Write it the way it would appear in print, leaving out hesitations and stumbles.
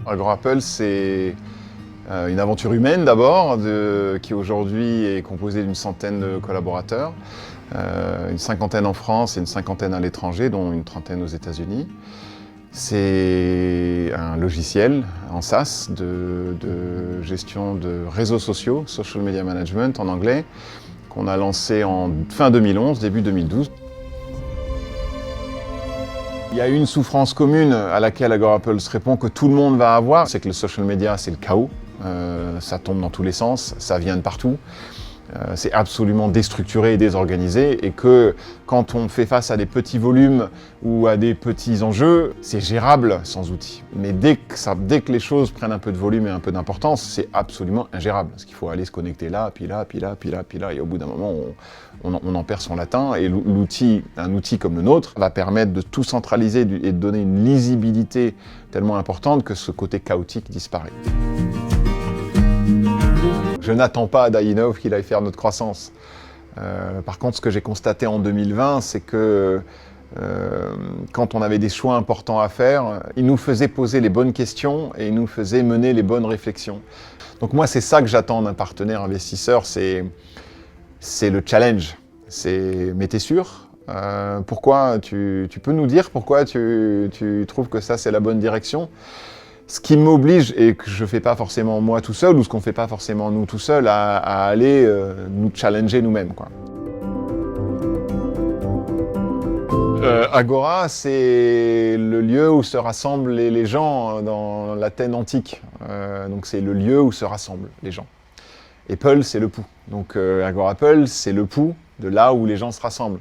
AgroApple, c'est une aventure humaine d'abord, qui aujourd'hui est composée d'une centaine de collaborateurs, une cinquantaine en France et une cinquantaine à l'étranger, dont une trentaine aux États-Unis. C'est un logiciel en SaaS de gestion de réseaux sociaux, Social Media Management en anglais, qu'on a lancé en fin 2011, début 2012. Il y a une souffrance commune à laquelle AgroApple se répond que tout le monde va avoir, c'est que le social media, c'est le chaos. Ça tombe dans tous les sens, ça vient de partout. C'est absolument déstructuré et désorganisé, et que quand on fait face à des petits volumes ou à des petits enjeux, c'est gérable sans outils. Mais dès que les choses prennent un peu de volume et un peu d'importance, c'est absolument ingérable. Parce qu'il faut aller se connecter là, puis là, puis là, puis là, puis là, et au bout d'un moment, on en perd son latin, et un outil comme le nôtre va permettre de tout centraliser et de donner une lisibilité tellement importante que ce côté chaotique disparaît. Je n'attends pas d'Innov qu'il aille faire notre croissance. Par contre, ce que j'ai constaté en 2020, c'est que quand on avait des choix importants à faire, il nous faisait poser les bonnes questions et il nous faisait mener les bonnes réflexions. Donc moi, c'est ça que j'attends d'un partenaire investisseur, c'est le challenge. Mais t'es sûr ? Pourquoi tu peux nous dire pourquoi tu trouves que ça, c'est la bonne direction ? Ce qui m'oblige, et que je ne fais pas forcément moi tout seul, ou ce qu'on ne fait pas forcément nous tout seul, à aller nous challenger nous-mêmes, quoi. Agora, c'est le lieu où se rassemblent les gens dans l'Athènes antique. Donc c'est le lieu où se rassemblent les gens. Apple, c'est le pouls. Donc AgroApple, c'est le pouls de là où les gens se rassemblent.